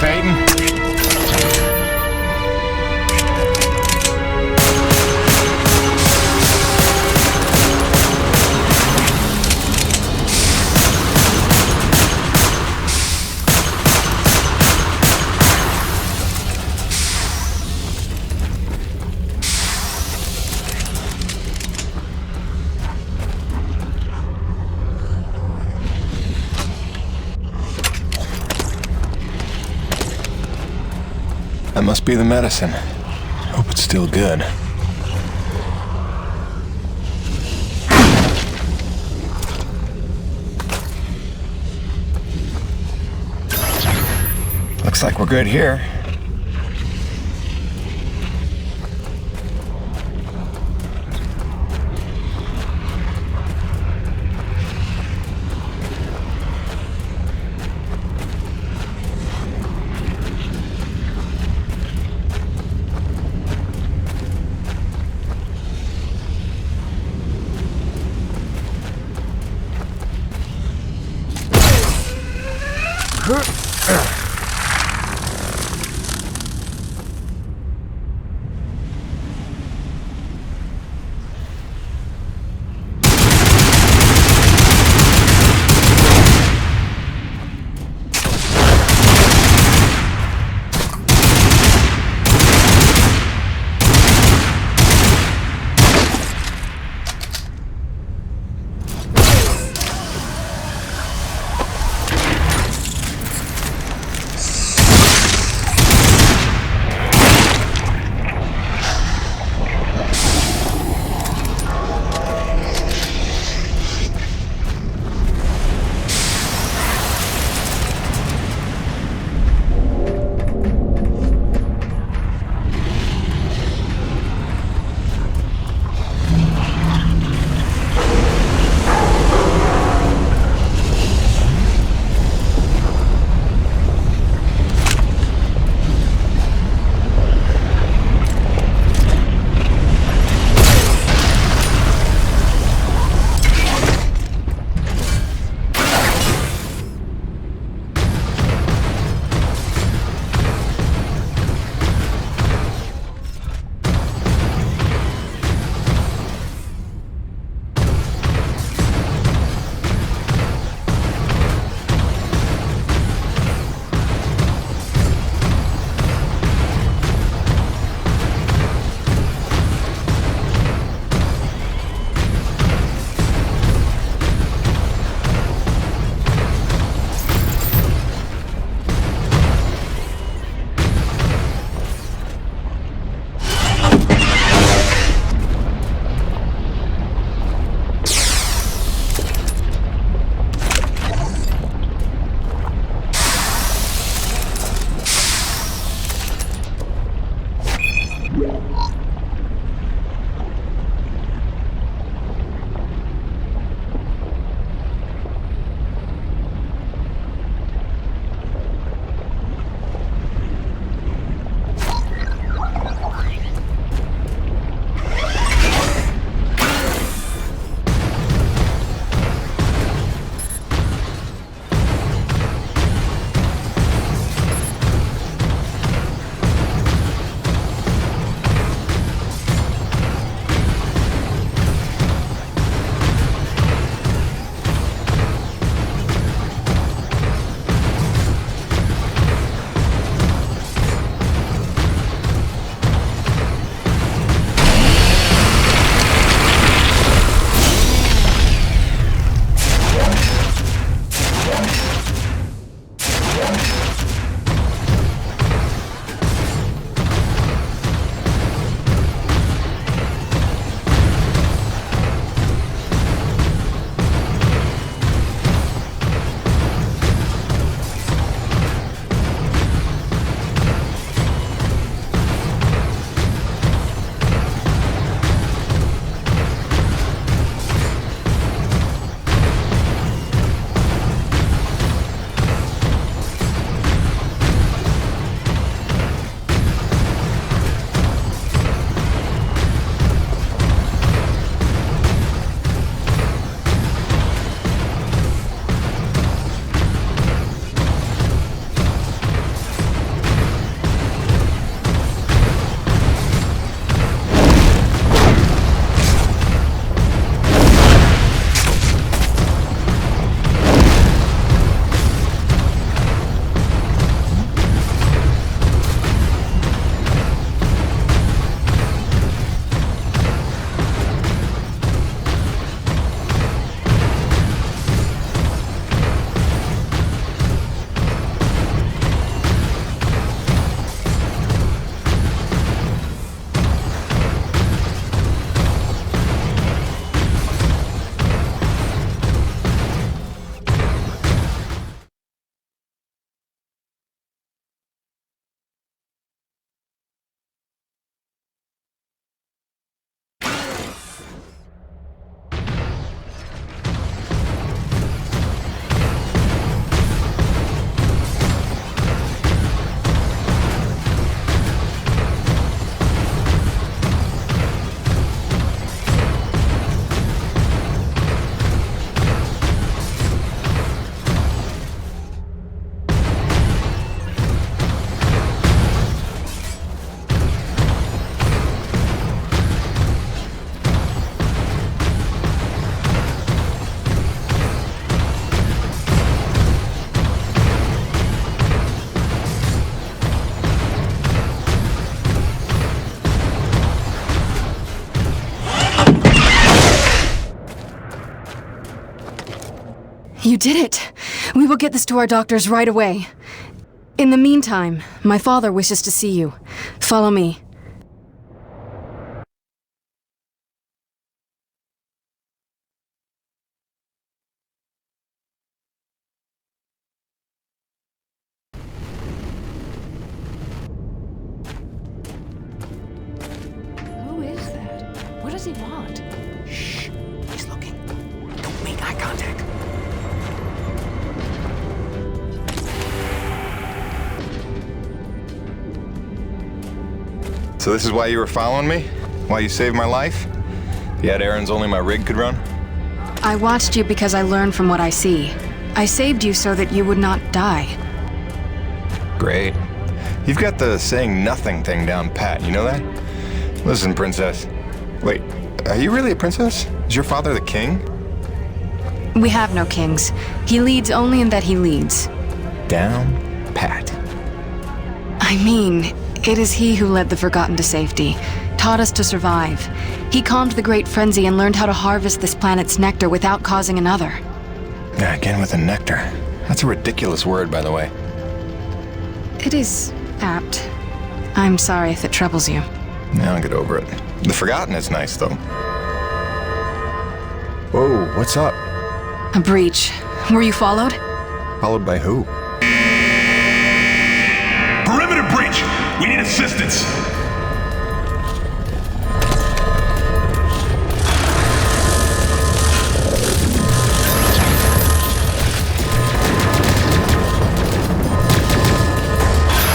Concentrating. That must be the medicine. Hope it's still good. Looks like we're good here. did it! We will get this to our doctors right away. In the meantime, my father wishes to see you. Follow me. Who is that? What does he want? Shh. He's looking. Don't make eye contact. So this is why you were following me? Why you saved my life? You had errands only my rig could run? I watched you because I learned from what I see. I saved you so that you would not die. Great. You've got the saying nothing thing down pat, you know that? Listen, princess. Wait, are you really a princess? Is your father the king? We have no kings. He leads only in that he leads. Down pat. I mean, it is he who led the Forgotten to safety, taught us to survive. He calmed the Great Frenzy and learned how to harvest this planet's nectar without causing another. Yeah, again with the nectar. That's a ridiculous word, by the way. It is apt. I'm sorry if it troubles you. Now I'll get over it. The Forgotten is nice, though. Whoa, what's up? A breach. Were you followed? Followed by who? Perimeter breach! We need assistance!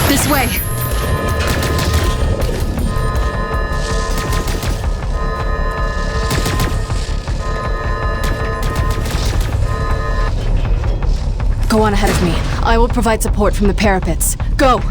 This way! Go on ahead of me. I will provide support from the parapets. Go!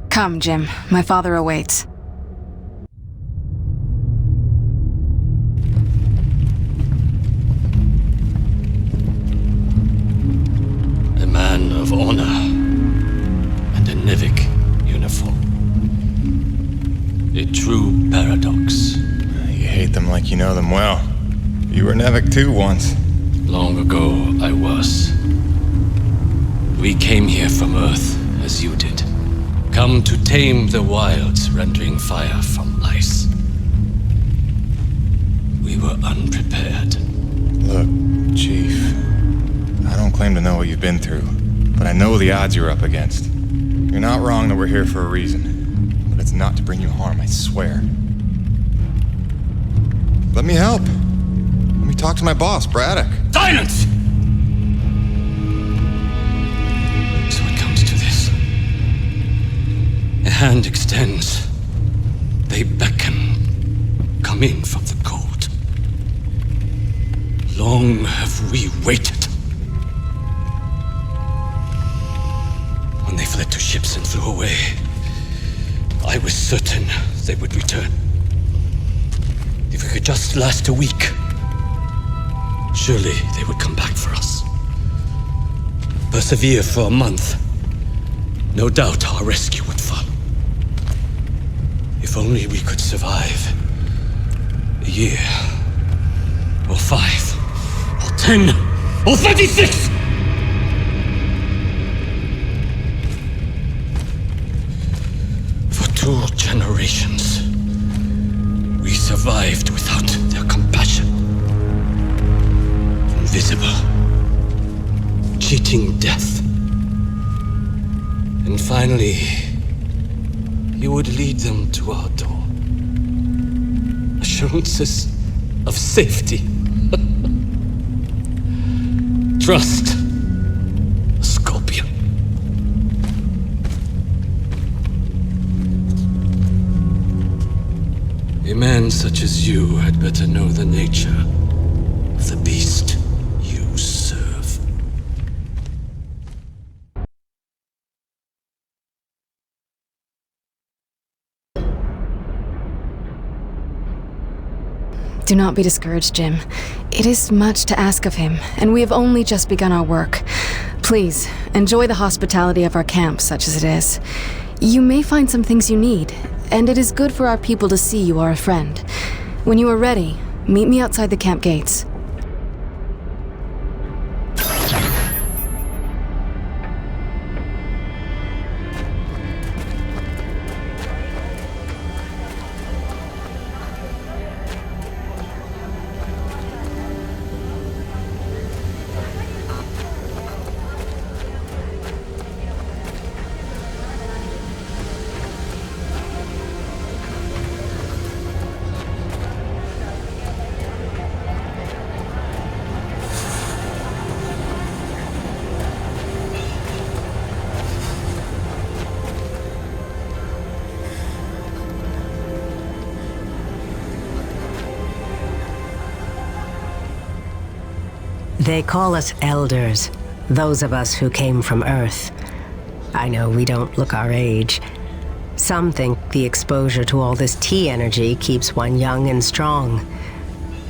Come, Jim. My father awaits. A man of honor and a Nivik uniform. A true paradox. You hate them like you know them well. You were Nevik too once. Long ago, I was. We came here from Earth, as you did. Come to tame the wilds, rendering fire from ice. We were unprepared. Look, Chief, I don't claim to know what you've been through, but I know the odds you're up against. You're not wrong that we're here for a reason, but it's not to bring you harm, I swear. Let me help. Let me talk to my boss, Braddock. Silence! So it comes to this. A hand extends. They beckon. Come in from the cold. Long have we waited. When they fled to ships and flew away, I was certain they would return. If we could just last a week, surely they would come back for us. Persevere for a month. No doubt our rescue would follow. If only we could survive. A year. Or 5. Or 10. Or 36! For 2 generations, we survived without their compassion. Invisible. Cheating death. And finally, you would lead them to our door. Assurances of safety. Trust. A scorpion. A man such as you had better know the nature of the beast you serve. Do not be discouraged, Jim. It is much to ask of him, and we have only just begun our work. Please, enjoy the hospitality of our camp, such as it is. You may find some things you need, and it is good for our people to see you are a friend. When you are ready, meet me outside the camp gates. They call us elders, those of us who came from Earth. I know we don't look our age. Some think the exposure to all this T energy keeps one young and strong.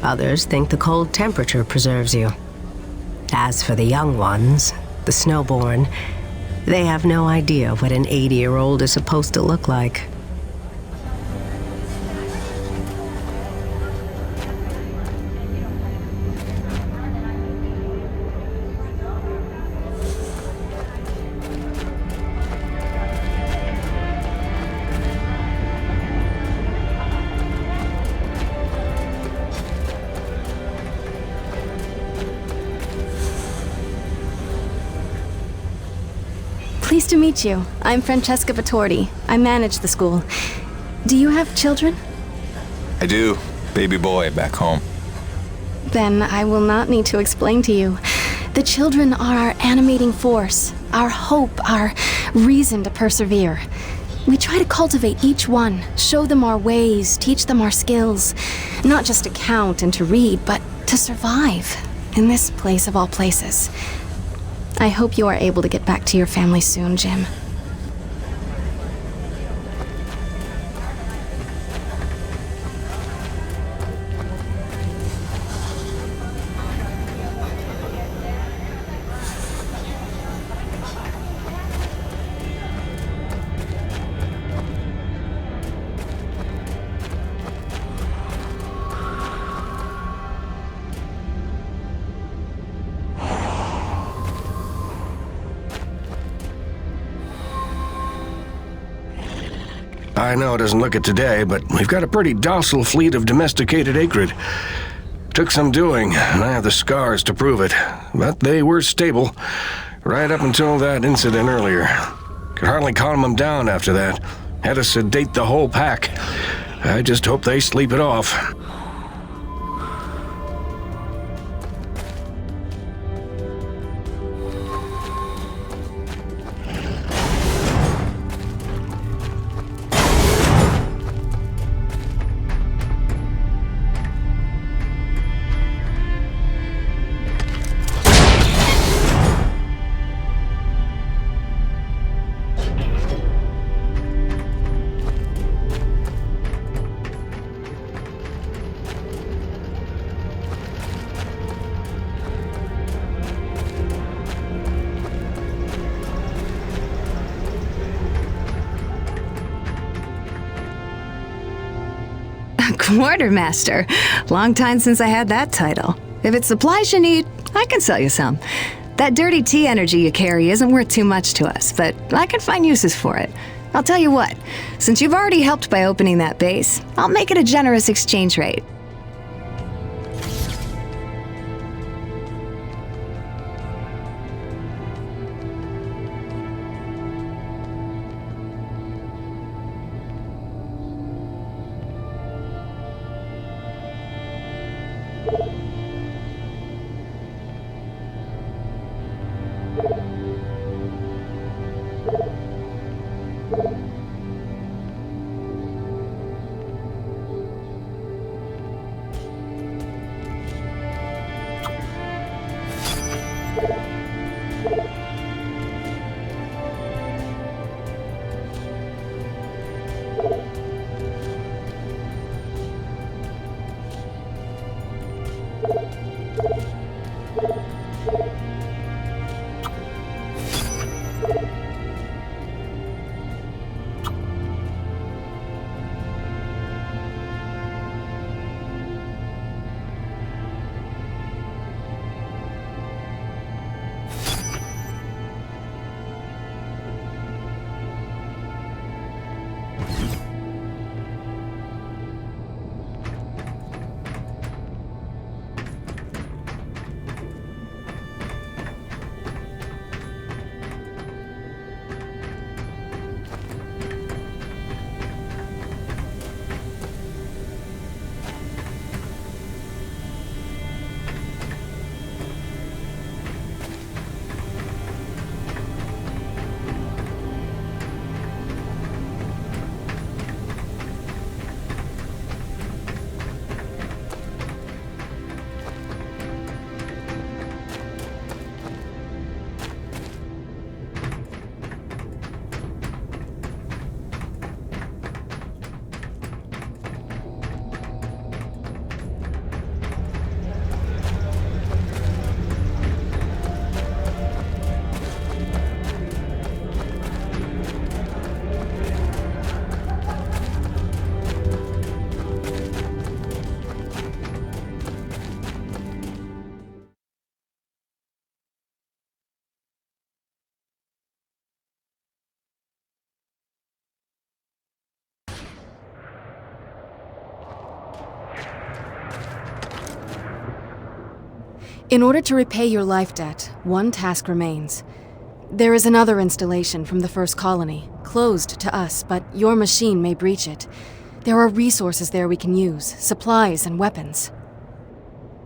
Others think the cold temperature preserves you. As for the young ones, the snowborn, they have no idea what an 80-year-old is supposed to look like. Pleased to meet you. I'm Francesca Vittordi. I manage the school. Do you have children? I do. Baby boy back home. Then I will not need to explain to you. The children are our animating force, our hope, our reason to persevere. We try to cultivate each one, show them our ways, teach them our skills. Not just to count and to read, but to survive in this place of all places. I hope you are able to get back to your family soon, Jim. I know it doesn't look it today, but we've got a pretty docile fleet of domesticated acrid. Took some doing, and I have the scars to prove it. But they were stable, right up until that incident earlier. Could hardly calm them down after that. Had to sedate the whole pack. I just hope they sleep it off. Quartermaster. Long time since I had that title. If it's supplies you need, I can sell you some. That dirty tea energy you carry isn't worth too much to us, but I can find uses for it. I'll tell you what, since you've already helped by opening that base, I'll make it a generous exchange rate. In order to repay your life debt, one task remains. There is another installation from the first colony, closed to us, but your machine may breach it. There are resources there we can use, supplies and weapons.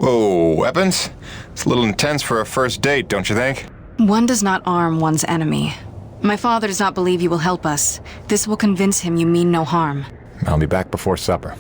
Whoa, weapons? It's a little intense for a first date, don't you think? One does not arm one's enemy. My father does not believe you will help us. This will convince him you mean no harm. I'll be back before supper.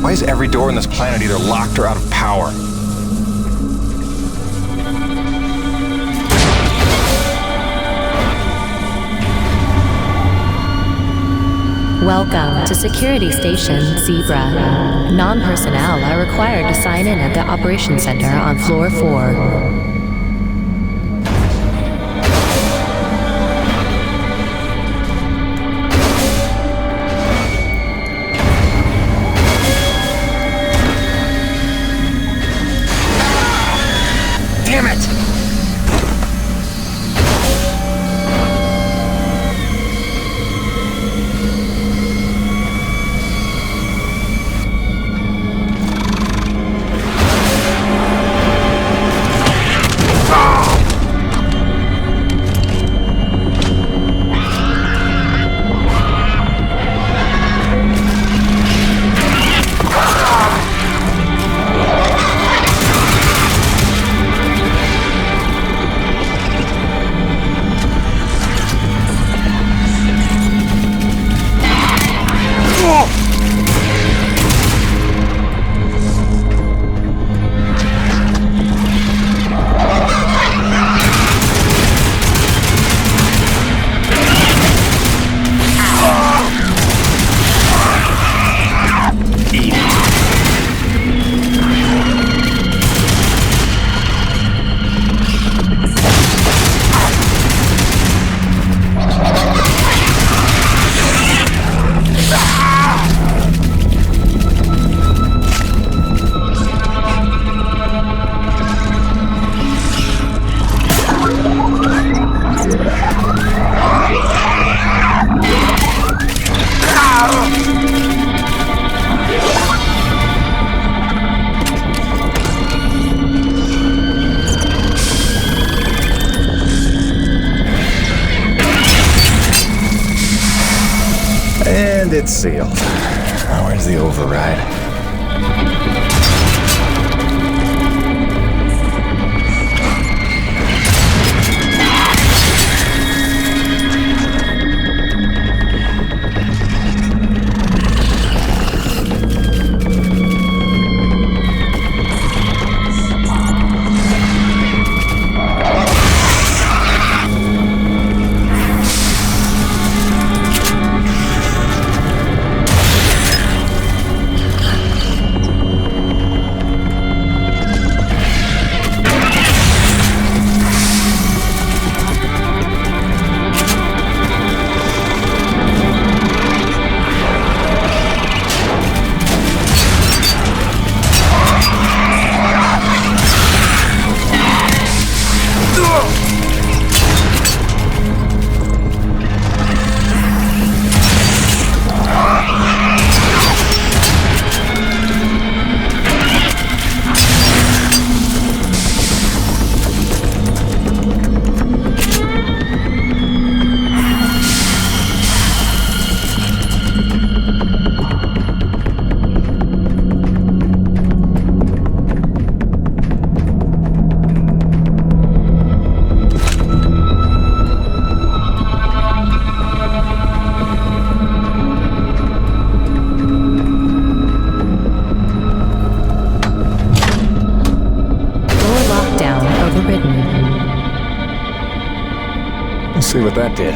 Why is every door on this planet either locked or out of power? Welcome to Security Station Zebra. Non-personnel are required to sign in at the Operations Center on Floor 4. Damn it! And it's sealed. Now, where's the override? Let's see what that did.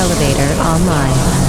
elevator online.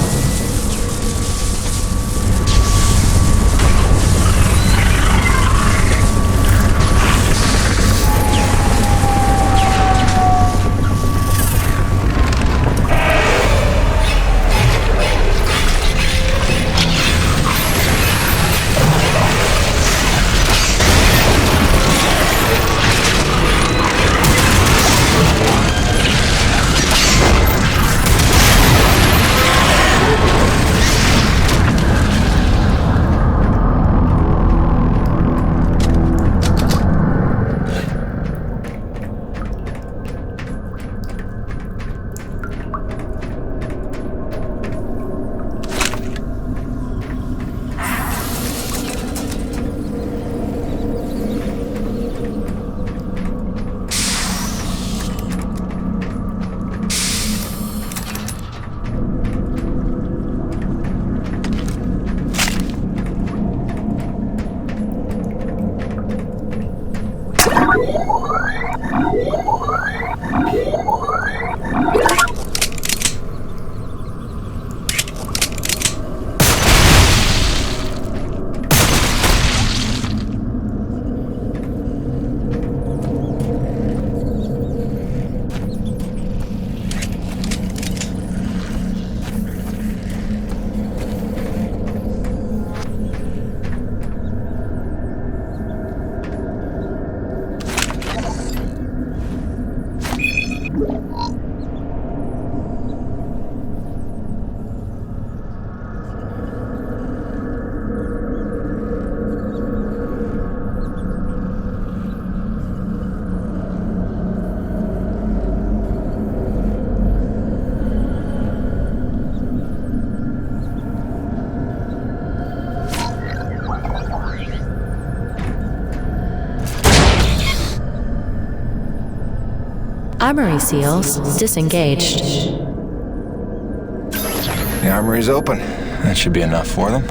Armory seals disengaged. The armory's open. That should be enough for them.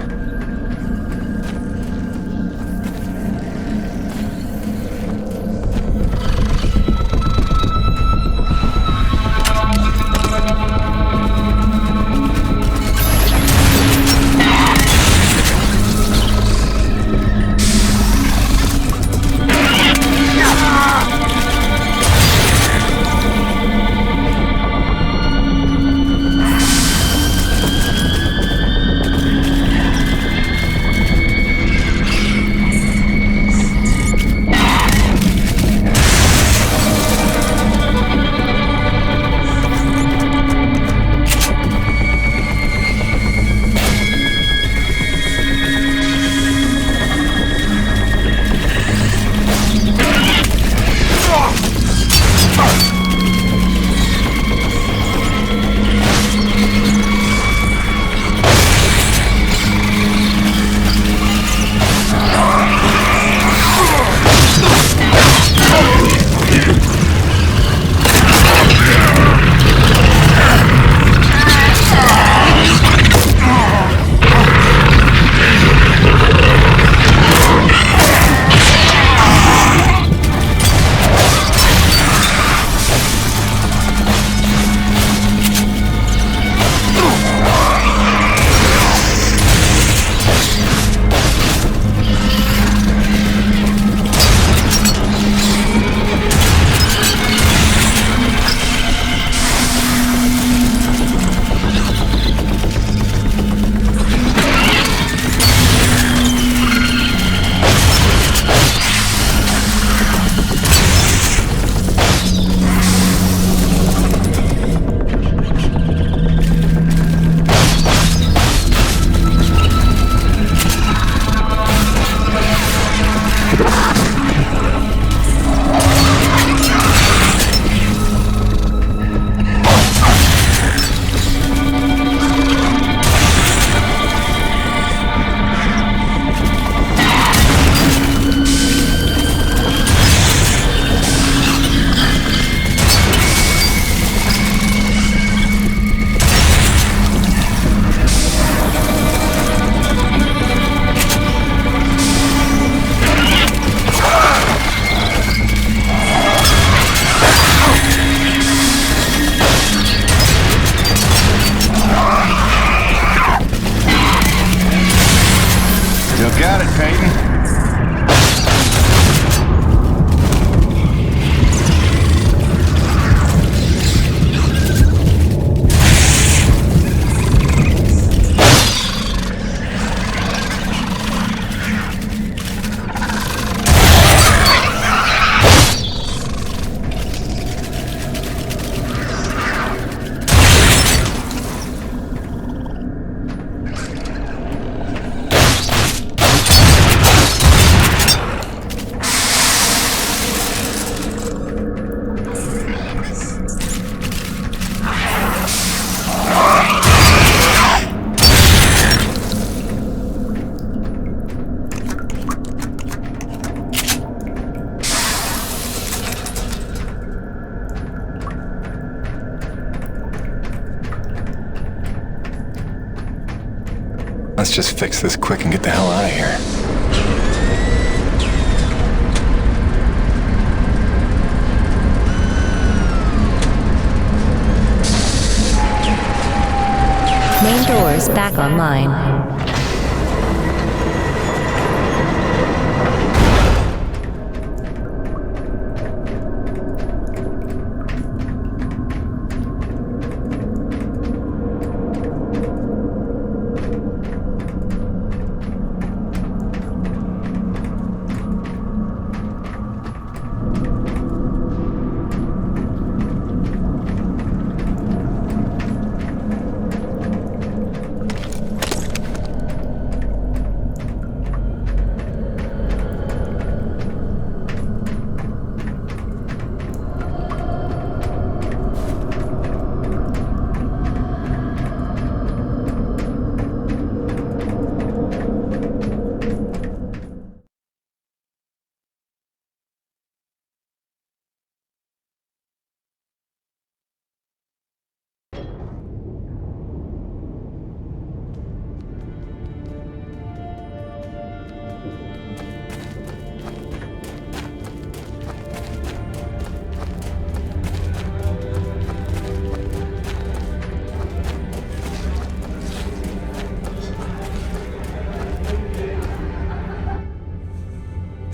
Let's just fix this quick and get the hell out of here. Main doors back online.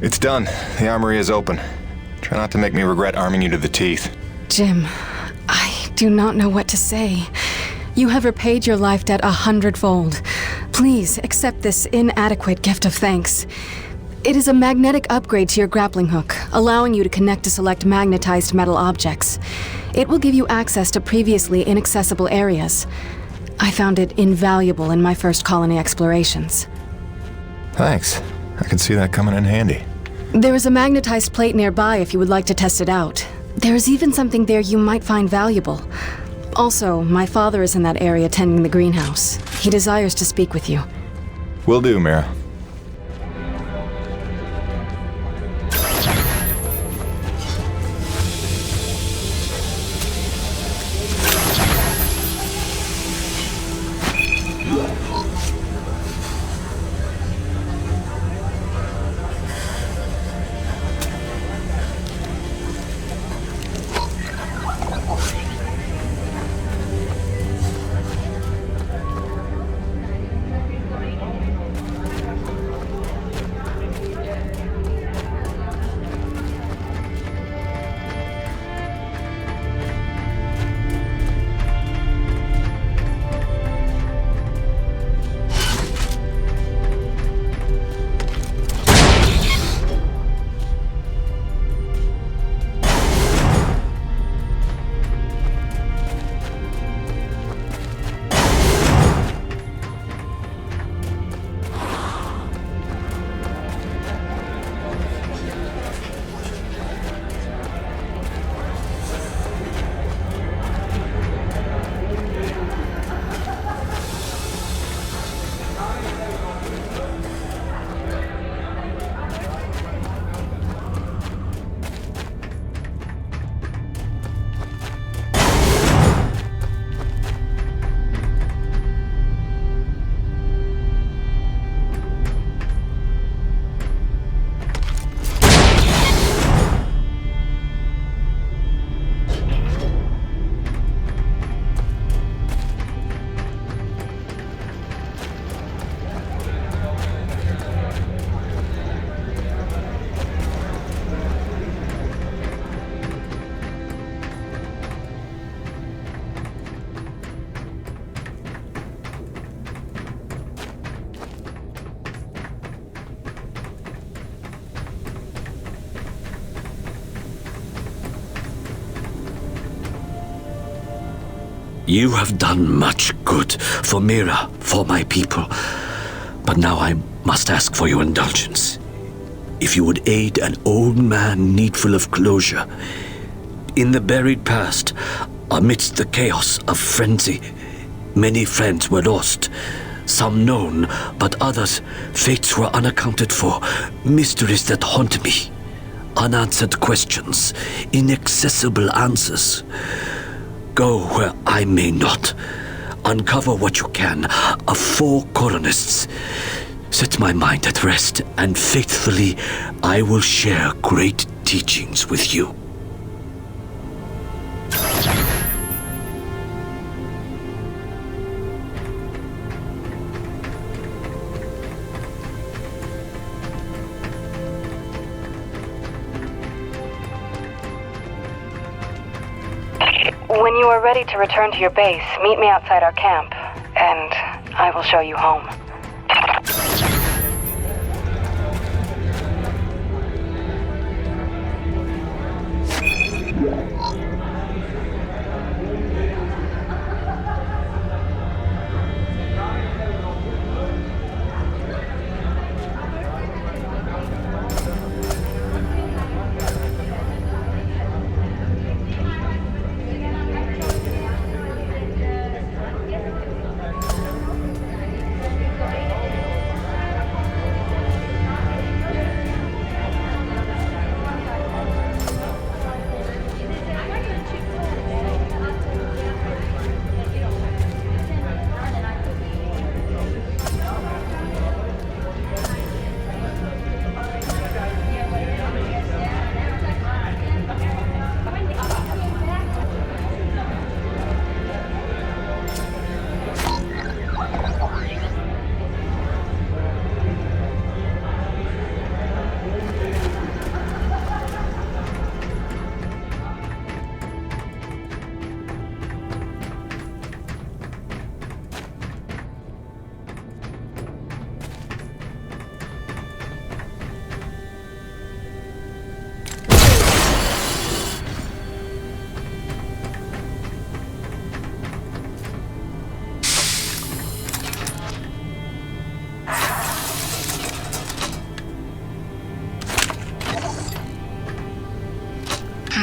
It's done. The armory is open. Try not to make me regret arming you to the teeth. Jim, I do not know what to say. You have repaid your life debt 100-fold. Please accept this inadequate gift of thanks. It is a magnetic upgrade to your grappling hook, allowing you to connect to select magnetized metal objects. It will give you access to previously inaccessible areas. I found it invaluable in my first colony explorations. Thanks. I can see that coming in handy. There is a magnetized plate nearby if you would like to test it out. There is even something there you might find valuable. Also, my father is in that area tending the greenhouse. He desires to speak with you. Will do, Mira. You have done much good for Mira, for my people. But now I must ask for your indulgence. If you would aid an old man needful of closure. In the buried past, amidst the chaos of frenzy, many friends were lost. Some known, but others, fates were unaccounted for. Mysteries that haunt me. Unanswered questions, inaccessible answers. Go where I may not. Uncover what you can of 4 colonists. Set my mind at rest, and faithfully, I will share great teachings with you. When you are ready to return to your base, meet me outside our camp, and I will show you home.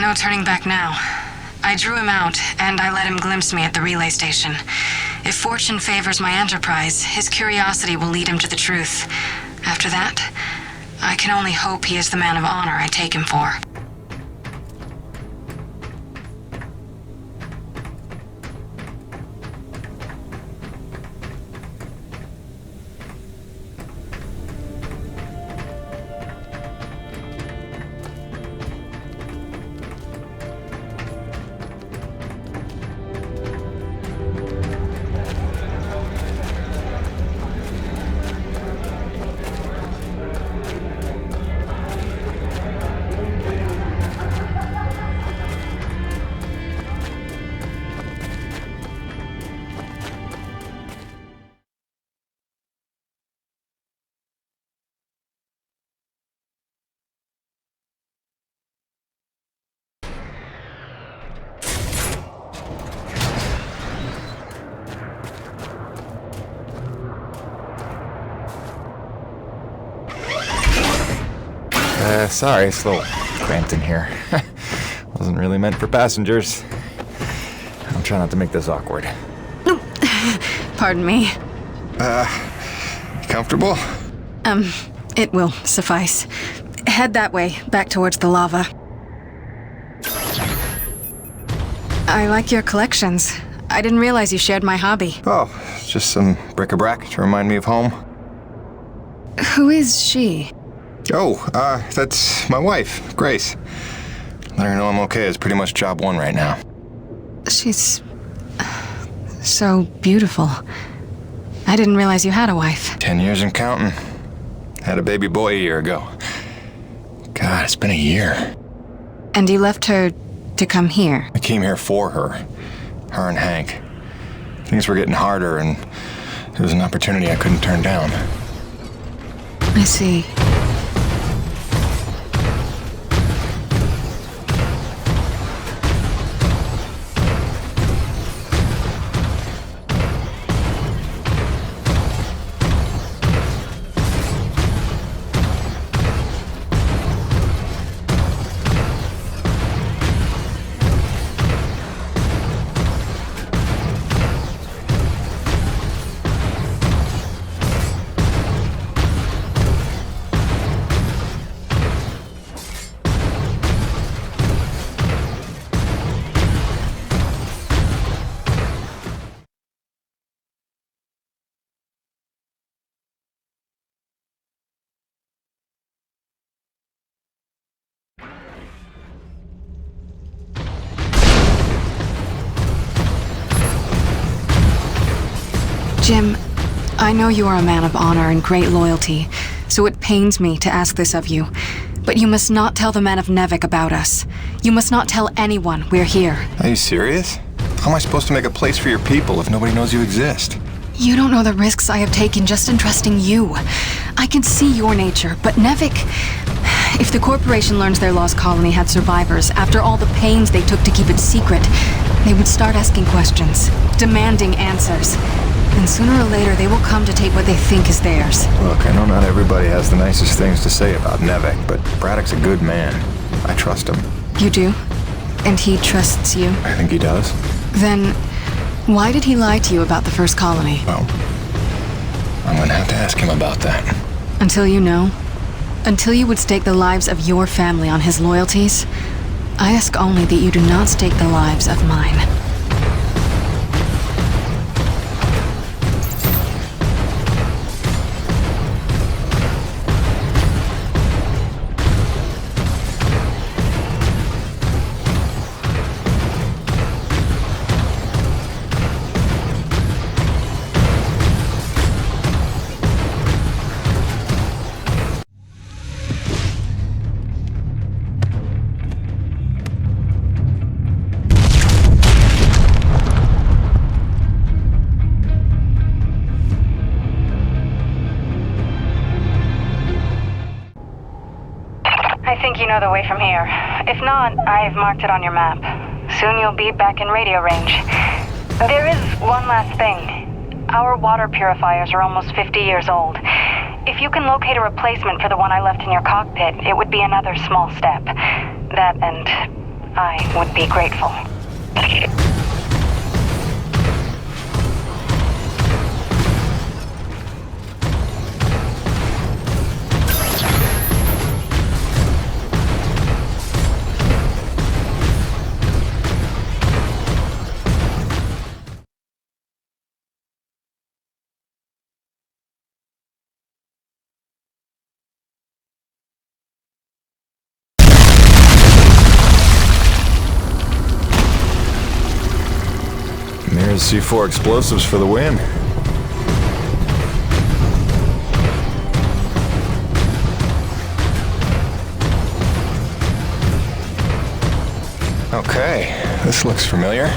No turning back now. I drew him out, and I let him glimpse me at the relay station. If fortune favors my enterprise, his curiosity will lead him to the truth. After that, I can only hope he is the man of honor I take him for. Sorry, it's a little cramped in here. Wasn't really meant for passengers. I'll try not to make this awkward. Pardon me. Comfortable? It will suffice. Head that way, back towards the lava. I like your collections. I didn't realize you shared my hobby. Oh, just some bric-a-brac to remind me of home. Who is she? Oh, that's my wife, Grace. Let her know I'm okay is pretty much job 1 right now. She's so beautiful. I didn't realize you had a wife. 10 years and counting. Had a baby boy a year ago. God, it's been a year. And you left her to come here? I came here for her. Her and Hank. Things were getting harder, and it was an opportunity I couldn't turn down. I see. Jim, I know you are a man of honor and great loyalty, so it pains me to ask this of you. But you must not tell the men of Nevik about us. You must not tell anyone we're here. Are you serious? How am I supposed to make a place for your people if nobody knows you exist? You don't know the risks I have taken just in trusting you. I can see your nature, but Nevik... If the corporation learns their lost colony had survivors, after all the pains they took to keep it secret, they would start asking questions, demanding answers. And sooner or later, they will come to take what they think is theirs. Look, I know not everybody has the nicest things to say about Nevik, but Braddock's a good man. I trust him. You do? And he trusts you? I think he does. Then, why did he lie to you about the first colony? Well, I'm gonna have to ask him about that. Until you know, until you would stake the lives of your family on his loyalties, I ask only that you do not stake the lives of mine. I think you know the way from here. If not, I've marked it on your map. Soon you'll be back in radio range. There is one last thing. Our water purifiers are almost 50 years old. If you can locate a replacement for the one I left in your cockpit, it would be another small step. That and I would be grateful. There's C4 explosives for the win. Okay, this looks familiar.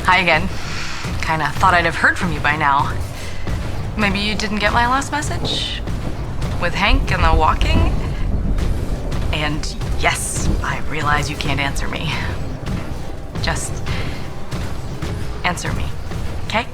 Hi again. Kinda thought I'd have heard from you by now. Maybe you didn't get my last message? With Hank and the walking? And yes, I realize you can't answer me. Just answer me, okay?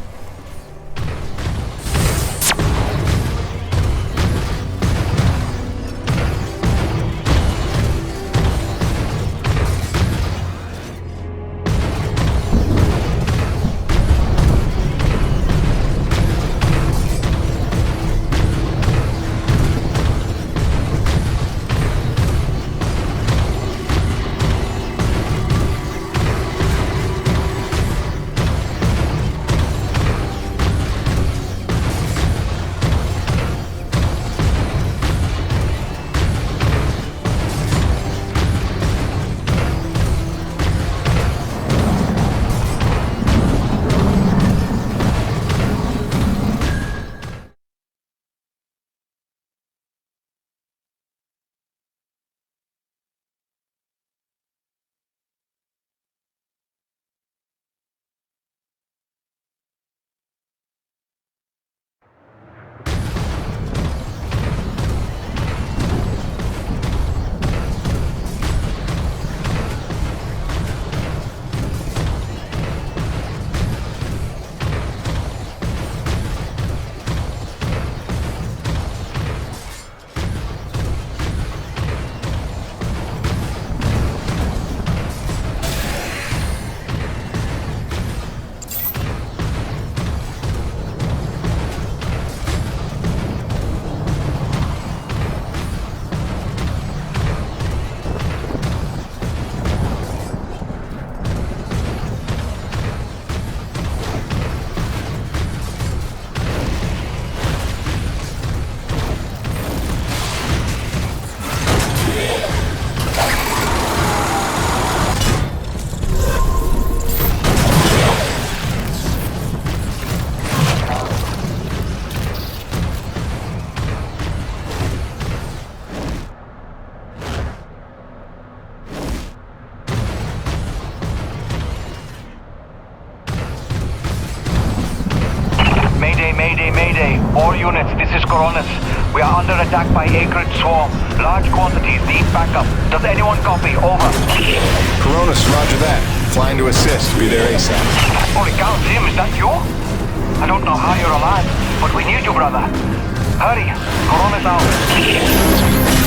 Mayday. All units, this is Coronis. We are under attack by Acrid Swarm. Large quantities need backup. Does anyone copy? Over. Coronis, roger that. Flying to assist. Be there ASAP. Holy cow, Jim, is that you? I don't know how you're alive, but we need you, brother. Hurry. Coronis out.